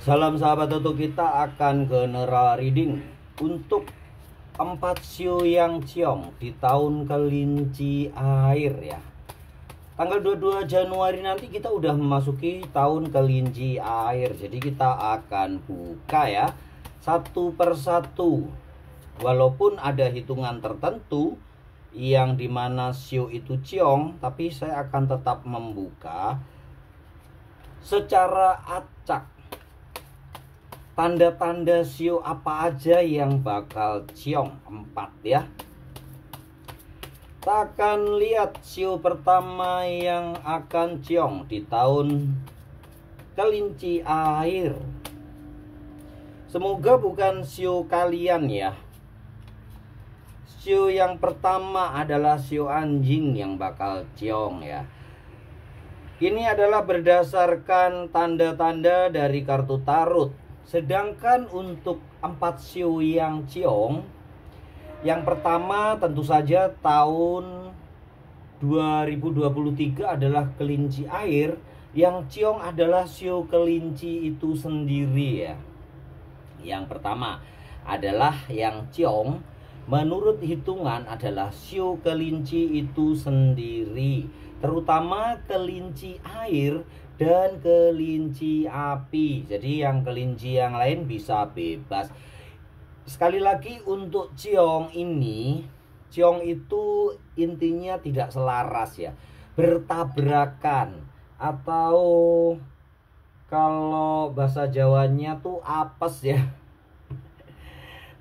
Salam sahabat Toto, kita akan general reading untuk 4 sio yang ciong di tahun kelinci air ya. Tanggal 22 Januari nanti kita udah memasuki tahun kelinci air. Jadi kita akan buka ya satu persatu. Walaupun ada hitungan tertentu yang dimana sio itu ciong, tapi saya akan tetap membuka secara acak tanda-tanda sio apa aja yang bakal ciong 4 ya. Kita akan lihat sio pertama yang akan ciong di tahun kelinci air. Semoga bukan sio kalian ya. Sio yang pertama adalah sio anjing yang bakal ciong ya. Ini adalah berdasarkan tanda-tanda dari kartu tarot. Sedangkan untuk 4 sio yang ciong, yang pertama tentu saja tahun 2023 adalah kelinci air. Yang ciong adalah sio kelinci itu sendiri ya. Yang pertama adalah yang ciong, menurut hitungan adalah sio kelinci itu sendiri, terutama kelinci air dan kelinci api. Jadi yang kelinci yang lain bisa bebas. Sekali lagi untuk ciong ini, ciong itu intinya tidak selaras ya, bertabrakan, atau kalau bahasa Jawanya tuh apes ya.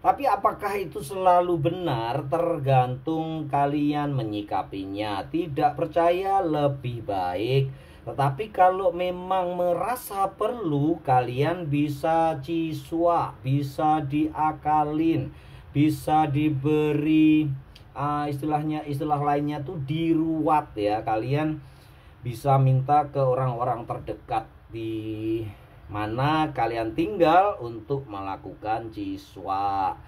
Tapi apakah itu selalu benar? Tergantung kalian menyikapinya. Tidak percaya lebih baik. Tetapi kalau memang merasa perlu, kalian bisa ciswa, bisa diakalin, bisa diberi istilah lainnya tuh diruat ya. Kalian bisa minta ke orang-orang terdekat di mana kalian tinggal untuk melakukan ciswa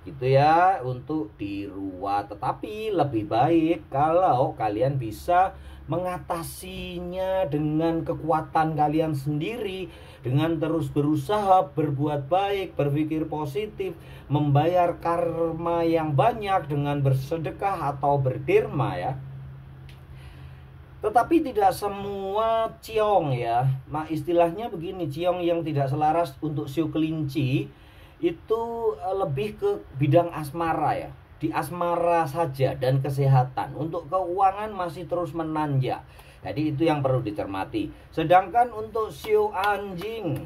gitu ya, untuk diruat. Tetapi lebih baik kalau kalian bisa mengatasinya dengan kekuatan kalian sendiri, dengan terus berusaha berbuat baik, berpikir positif, membayar karma yang banyak dengan bersedekah atau berderma ya. Tetapi tidak semua ciong ya. Nah, istilahnya begini, ciong yang tidak selaras untuk sio kelinci itu lebih ke bidang asmara ya. Di asmara saja dan kesehatan. Untuk keuangan masih terus menanjak. Jadi itu yang perlu dicermati. Sedangkan untuk sio anjing,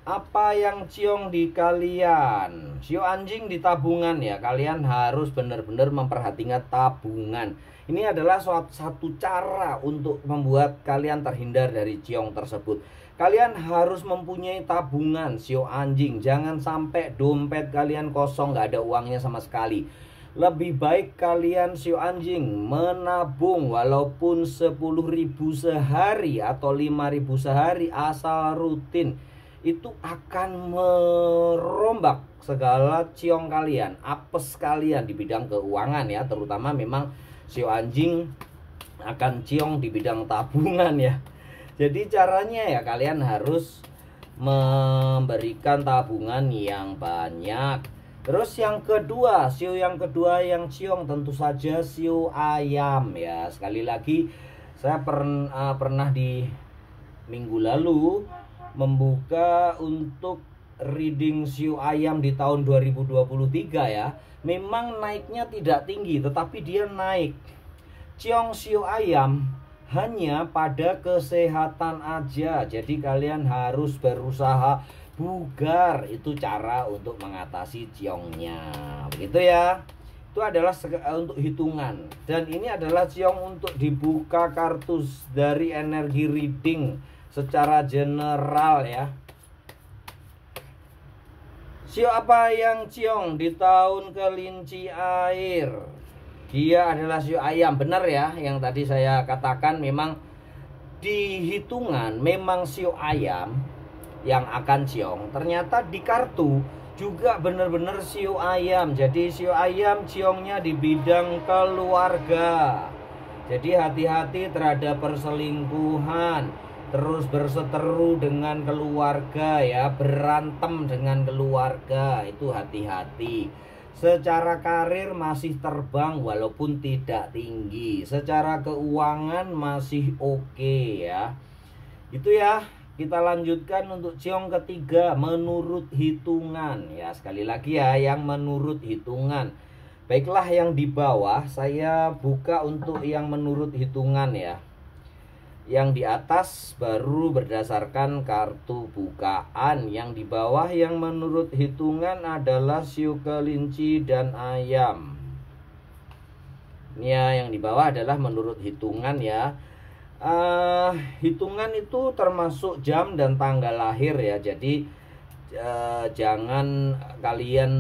apa yang ciong di kalian? Sio anjing di tabungan ya. Kalian harus benar-benar memperhatikan tabungan. Ini adalah satu cara untuk membuat kalian terhindar dari ciong tersebut. Kalian harus mempunyai tabungan sio anjing. Jangan sampai dompet kalian kosong, nggak ada uangnya sama sekali. Lebih baik kalian sio anjing menabung walaupun 10.000 sehari atau 5.000 sehari, asal rutin. Itu akan merombak segala ciong kalian, apes kalian di bidang keuangan ya. Terutama memang sio anjing akan ciong di bidang tabungan ya. Jadi caranya ya kalian harus memberikan tabungan yang banyak. Terus yang kedua, sio yang kedua yang ciong tentu saja sio ayam ya. Sekali lagi saya pernah di minggu lalu membuka untuk reading sio ayam di tahun 2023 ya. Memang naiknya tidak tinggi, tetapi dia naik. Ciong sio ayam hanya pada kesehatan aja. Jadi kalian harus berusaha bugar. Itu cara untuk mengatasi ciongnya. Begitu ya. Itu adalah untuk hitungan. Dan ini adalah ciong untuk dibuka kartu dari energi reading secara general ya. Sio apa yang ciong di tahun kelinci air? Dia adalah sio ayam, benar ya. Yang tadi saya katakan memang di hitungan memang sio ayam yang akan ciong. Ternyata di kartu juga benar-benar sio ayam. Jadi sio ayam ciongnya di bidang keluarga. Jadi hati-hati terhadap perselingkuhan. terus berseteru dengan keluarga ya, berantem dengan keluarga, itu hati-hati. Secara karir masih terbang walaupun tidak tinggi, secara keuangan masih oke ya. Itu ya. Kita lanjutkan untuk ciong ketiga, menurut hitungan ya. Sekali lagi ya, yang menurut hitungan. Baiklah, yang di bawah saya buka untuk yang menurut hitungan ya. Yang di atas baru berdasarkan kartu bukaan. Yang di bawah yang menurut hitungan adalah siu kelinci dan ayam. Ini ya, yang di bawah adalah menurut hitungan ya. Hitungan itu termasuk jam dan tanggal lahir ya. Jadi jangan kalian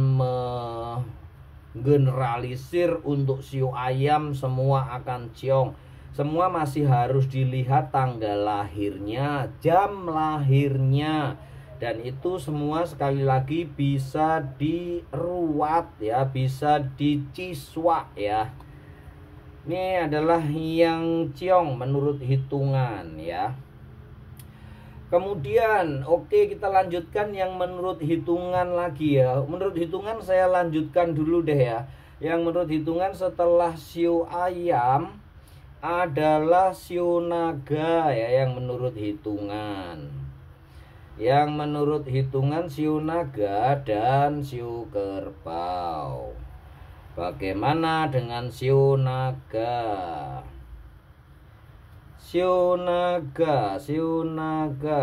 menggeneralisir untuk siu ayam semua akan ciong. Semua masih harus dilihat tanggal lahirnya, jam lahirnya, dan itu semua sekali lagi bisa diruat ya, bisa diciswak ya. Ini adalah yang ciong menurut hitungan ya. Kemudian oke, kita lanjutkan yang menurut hitungan lagi ya. Menurut hitungan saya lanjutkan dulu deh ya. Yang menurut hitungan setelah siu ayam adalah siu naga ya, yang menurut hitungan. Yang menurut hitungan siu naga dan siu kerbau. Bagaimana dengan siu naga? Siu naga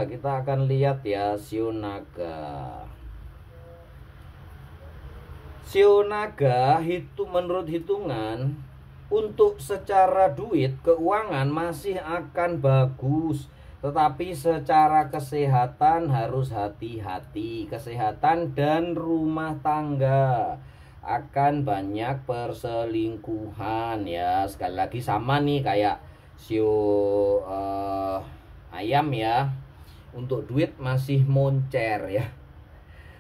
kita akan lihat ya, siu naga. Siu naga menurut hitungan untuk secara duit keuangan masih akan bagus, tetapi secara kesehatan harus hati-hati. Kesehatan dan rumah tangga akan banyak perselingkuhan ya. Sekali lagi sama nih kayak siu ayam ya. Untuk duit masih moncer ya,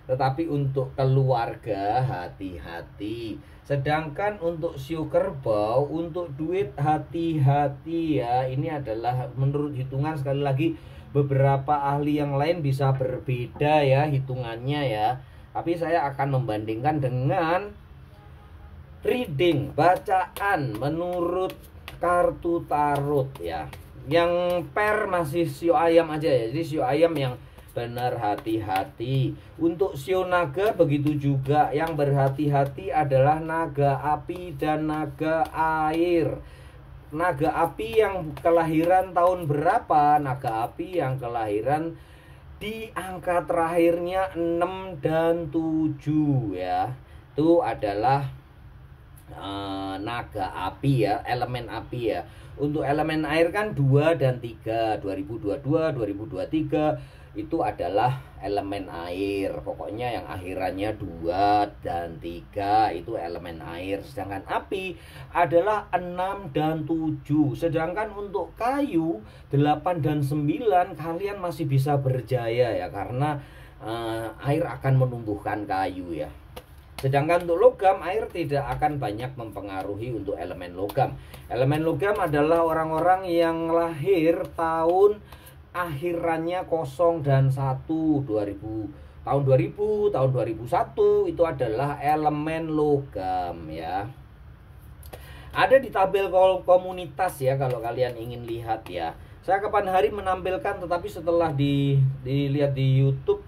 tetapi untuk keluarga hati-hati. Sedangkan untuk siu kerbau untuk duit hati-hati ya. Ini adalah menurut hitungan, sekali lagi beberapa ahli yang lain bisa berbeda ya hitungannya ya. Tapi saya akan membandingkan dengan reading, bacaan menurut kartu tarot ya. Yang pair masih siu ayam aja ya. Jadi siu ayam yang benar hati-hati. Untuk siu naga begitu juga. Yang berhati-hati adalah naga api dan naga air. Naga api yang kelahiran tahun berapa? Naga api yang kelahiran di angka terakhirnya 6 dan 7 ya. Itu adalah naga api ya, elemen api ya. Untuk elemen air kan 2 dan 3, 2022, 2023 itu adalah elemen air. Pokoknya yang akhirannya 2 dan 3 itu elemen air. Sedangkan api adalah 6 dan 7. Sedangkan untuk kayu 8 dan 9 kalian masih bisa berjaya ya, karena air akan menumbuhkan kayu ya. Sedangkan untuk logam, air tidak akan banyak mempengaruhi untuk elemen logam. Elemen logam adalah orang-orang yang lahir tahun akhirannya 0 dan 1, 2000, tahun 2000, tahun 2001 itu adalah elemen logam ya. Ada di tabel komunitas ya kalau kalian ingin lihat ya. Saya kapan hari menampilkan, tetapi setelah dilihat di YouTube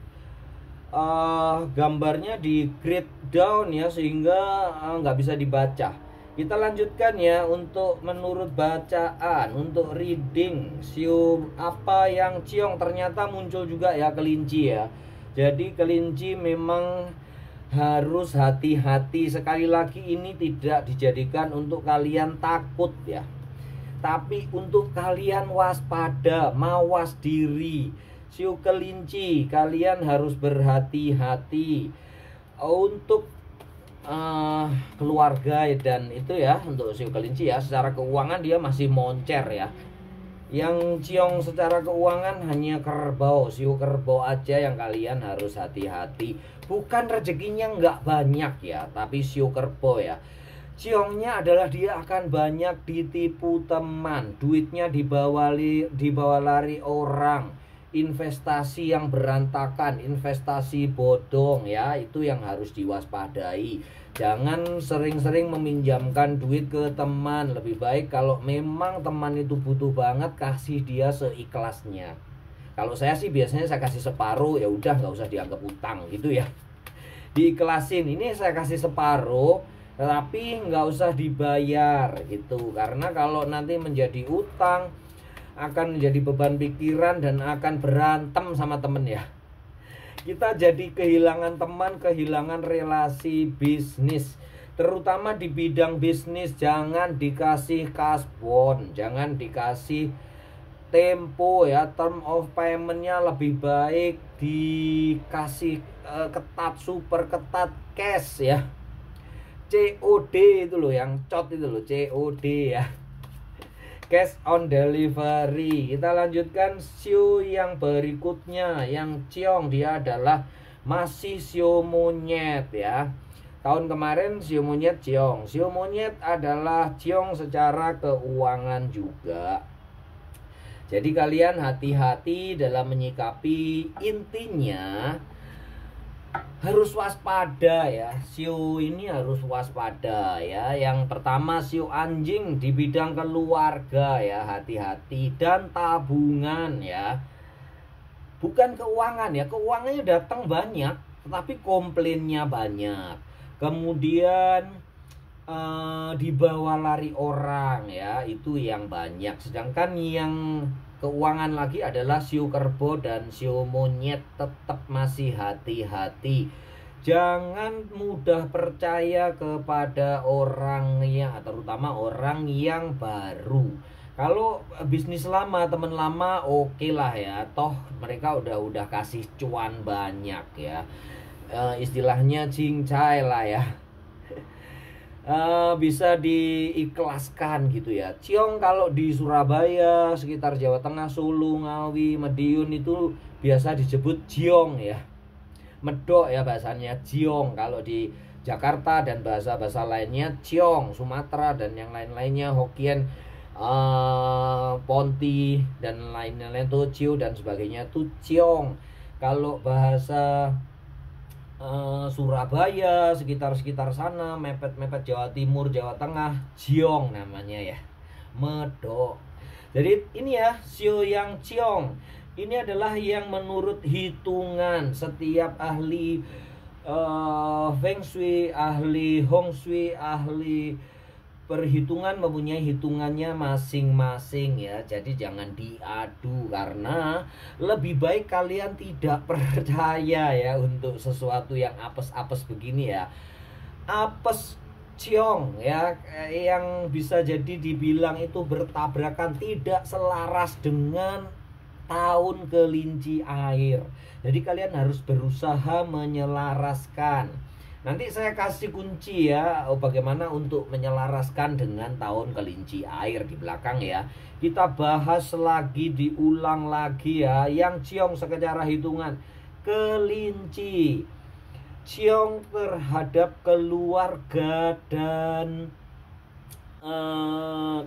gambarnya di grade down ya, sehingga nggak bisa dibaca. Kita lanjutkan ya untuk menurut bacaan, untuk reading siu apa yang ciong. Ternyata muncul juga ya kelinci ya. Jadi kelinci memang harus hati-hati. Sekali lagi ini tidak dijadikan untuk kalian takut ya, tapi untuk kalian waspada, mawas diri. Siu kelinci kalian harus berhati-hati untuk keluarga dan itu ya. Untuk siu kelinci ya, secara keuangan dia masih moncer ya. Yang ciong secara keuangan hanya kerbau, siu kerbau aja yang kalian harus hati-hati. Bukan rezekinya nggak banyak ya, tapi siu kerbau ya. Ciongnya adalah dia akan banyak ditipu teman, duitnya dibawa lari orang, investasi yang berantakan, investasi bodong ya, itu yang harus diwaspadai. Jangan sering-sering meminjamkan duit ke teman. Lebih baik kalau memang teman itu butuh banget, kasih dia seikhlasnya. Kalau saya sih biasanya saya kasih separuh, ya udah nggak usah dianggap utang gitu ya. Diikhlasin, ini saya kasih separuh tapi nggak usah dibayar gitu, karena kalau nanti menjadi utang akan menjadi beban pikiran dan akan berantem sama temen ya. Kita jadi kehilangan teman, kehilangan relasi bisnis, terutama di bidang bisnis. Jangan dikasih kasbon, jangan dikasih tempo ya, term of paymentnya lebih baik dikasih ketat, super ketat, cash ya, COD itu loh, yang cot itu loh, COD ya, cash on delivery. Kita lanjutkan siu yang berikutnya, yang ciong. Dia adalah masih siu monyet ya. Tahun kemarin siu monyet ciong. Siu monyet adalah ciong secara keuangan juga. Jadi kalian hati-hati dalam menyikapi, intinya harus waspada ya. Siu ini harus waspada ya. Yang pertama siu anjing di bidang keluarga ya, hati-hati, dan tabungan ya. Bukan keuangan ya, keuangannya datang banyak tetapi komplainnya banyak. Kemudian dibawa lari orang ya, itu yang banyak. Sedangkan yang keuangan lagi adalah siu kerbau dan siu monyet. Tetap masih hati-hati, jangan mudah percaya kepada orang yang, terutama orang yang baru. Kalau bisnis lama, teman lama, oke lah ya, toh mereka udah kasih cuan banyak ya, istilahnya cincai lah ya. Bisa diikhlaskan gitu ya. Ciong kalau di Surabaya, sekitar Jawa Tengah, Solo, Ngawi, Madiun itu biasa disebut jiong ya. Medok ya bahasanya, jiong. Kalau di Jakarta dan bahasa-bahasa lainnya ciong, Sumatera dan yang lain-lainnya, Hokkien, Ponti dan lain-lain tuh ciu dan sebagainya tuh ciong. Kalau bahasa Surabaya, sekitar sana, mepet-mepet Jawa Timur, Jawa Tengah, jiong namanya ya, medok. Jadi ini ya, siu yang ciong ini adalah yang menurut hitungan setiap ahli Feng Shui, ahli Hong Shui, ahli perhitungan mempunyai hitungannya masing-masing ya. Jadi jangan diadu, karena lebih baik kalian tidak percaya ya untuk sesuatu yang apes-apes begini ya. Apes ciong ya, yang bisa jadi dibilang itu bertabrakan, tidak selaras dengan tahun kelinci air. Jadi kalian harus berusaha menyelaraskan. Nanti saya kasih kunci ya, bagaimana untuk menyelaraskan dengan tahun kelinci air di belakang ya. Kita bahas lagi, diulang lagi ya. Yang ciong secara hitungan, kelinci, ciong terhadap keluarga dan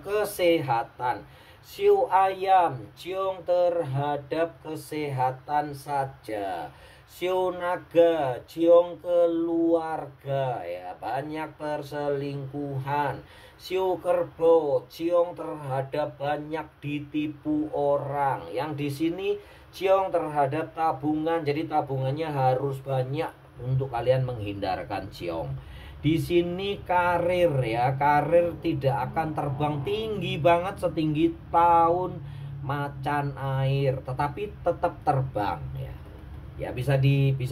kesehatan. Siu ayam, ciong terhadap kesehatan saja. Siu naga, ciong keluarga ya, banyak perselingkuhan. Siu kerbau, ciong terhadap banyak ditipu orang. Yang di sini ciong terhadap tabungan, jadi tabungannya harus banyak untuk kalian menghindarkan ciong. Di sini karir ya, karir tidak akan terbang tinggi banget setinggi tahun macan air, tetapi tetap terbang ya. Ya bisa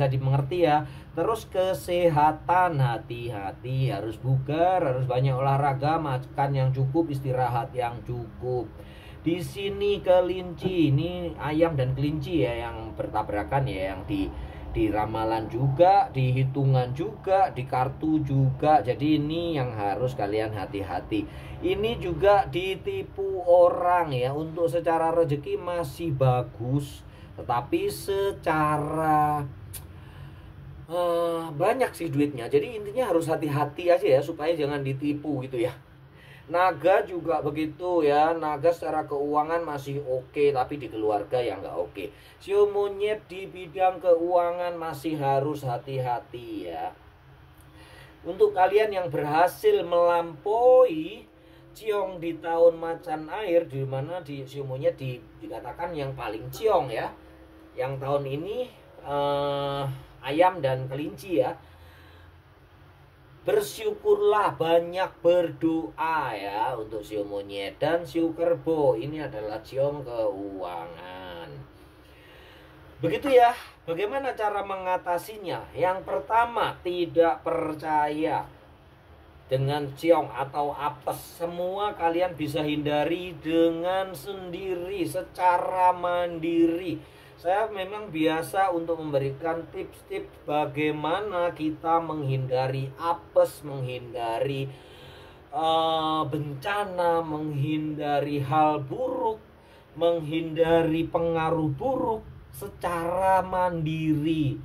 dimengerti ya. Terus kesehatan, hati-hati, harus bugar, harus banyak olahraga, makan yang cukup, istirahat yang cukup. Di sini kelinci, ini ayam dan kelinci ya yang bertabrakan ya, yang di ramalan juga, di hitungan juga, di kartu juga. Jadi ini yang harus kalian hati-hati. Ini juga ditipu orang ya. Untuk secara rezeki masih bagus, tetapi secara banyak sih duitnya. Jadi intinya harus hati-hati aja ya supaya jangan ditipu gitu ya. Naga juga begitu ya. Naga secara keuangan masih oke, tapi di keluarga yang nggak oke. Sio monyet di bidang keuangan masih harus hati-hati ya. Untuk kalian yang berhasil melampaui ciong di tahun macan air, di mana di sio monyet dikatakan yang paling ciong ya. Yang tahun ini ayam dan kelinci ya. Bersyukurlah, banyak berdoa ya untuk sio monyet dan sio kerbau. Ini adalah ciong keuangan. Begitu ya. Bagaimana cara mengatasinya? Yang pertama, tidak percaya dengan ciong atau apes. Semua kalian bisa hindari dengan sendiri, secara mandiri. Saya memang biasa untuk memberikan tips-tips bagaimana kita menghindari apes, menghindari bencana, menghindari hal buruk, menghindari pengaruh buruk secara mandiri.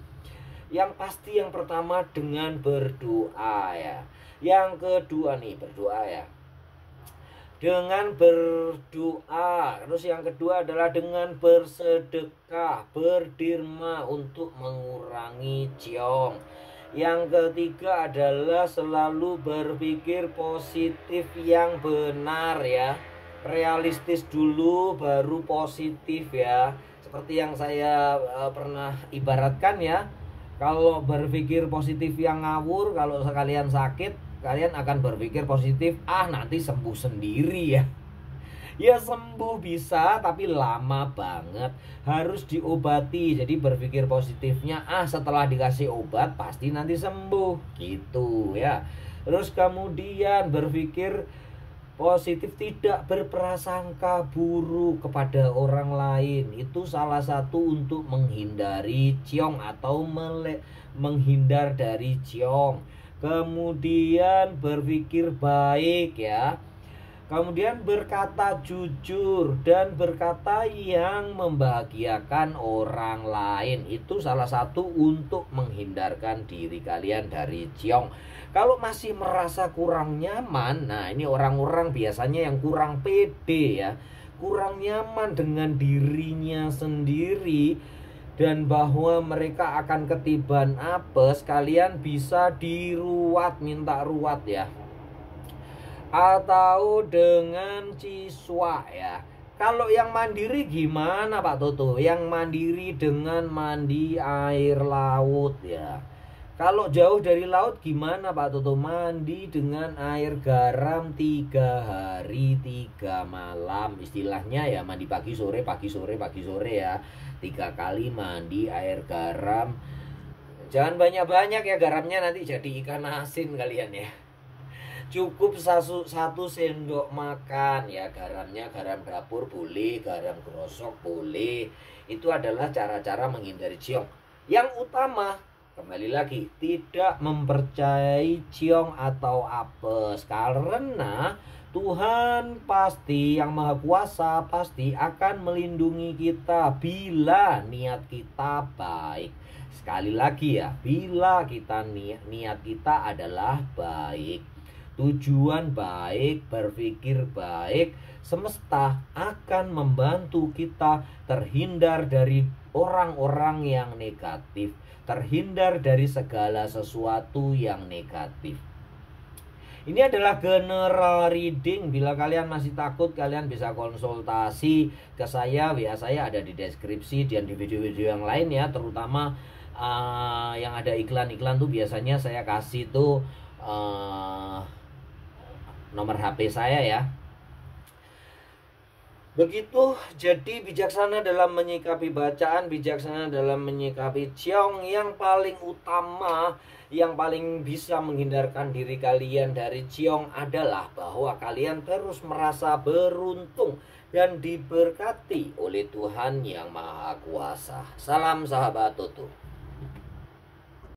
Yang pasti yang pertama dengan berdoa ya. Yang kedua nih berdoa ya. Dengan berdoa. Terus yang kedua adalah dengan bersedekah, berderma untuk mengurangi ciong. Yang ketiga adalah selalu berpikir positif yang benar ya. Realistis dulu baru positif ya. Seperti yang saya pernah ibaratkan ya. Kalau berpikir positif yang ngawur, kalau sekalian sakit kalian akan berpikir positif, nanti sembuh sendiri ya. Ya sembuh bisa, tapi lama banget. Harus diobati. Jadi berpikir positifnya, setelah dikasih obat pasti nanti sembuh. Gitu ya. Terus kemudian berpikir positif, tidak berprasangka buruk kepada orang lain. Itu salah satu untuk menghindari ciong atau menghindar dari ciong. Kemudian berpikir baik ya. Kemudian berkata jujur dan berkata yang membahagiakan orang lain. Itu salah satu untuk menghindarkan diri kalian dari ciong. Kalau masih merasa kurang nyaman, ini orang-orang biasanya yang kurang pede ya. Kurang nyaman dengan dirinya sendiri dan bahwa mereka akan ketiban apes, kalian bisa diruat, minta ruat ya. Atau dengan ciswa ya. Kalau yang mandiri gimana Pak Toto? Yang mandiri dengan mandi air laut ya. Kalau jauh dari laut gimana Pak Toto? Mandi dengan air garam 3 hari 3 malam. Istilahnya ya mandi pagi sore, pagi sore, pagi sore ya. 3 kali mandi air garam. Jangan banyak-banyak ya garamnya, nanti jadi ikan asin kalian ya. Cukup 1 sendok makan ya garamnya. Garam dapur boleh, garam grosok boleh. Itu adalah cara-cara menghindari ciong. Yang utama, kembali lagi, tidak mempercayai ciong atau apes. Karena Tuhan pasti, yang Maha Kuasa pasti akan melindungi kita bila niat kita baik. Sekali lagi ya, bila kita niat kita adalah baik, tujuan baik, berpikir baik, semesta akan membantu kita terhindar dari orang-orang yang negatif, terhindar dari segala sesuatu yang negatif. Ini adalah general reading. Bila kalian masih takut, kalian bisa konsultasi ke saya. WA saya ada di deskripsi dan di video-video yang lain ya. Terutama yang ada iklan-iklan tuh biasanya saya kasih tuh nomor HP saya ya. Begitu, jadi bijaksana dalam menyikapi bacaan, bijaksana dalam menyikapi ciong. Yang paling utama, yang paling bisa menghindarkan diri kalian dari ciong adalah bahwa kalian terus merasa beruntung dan diberkati oleh Tuhan Yang Maha Kuasa. Salam sahabat Toto.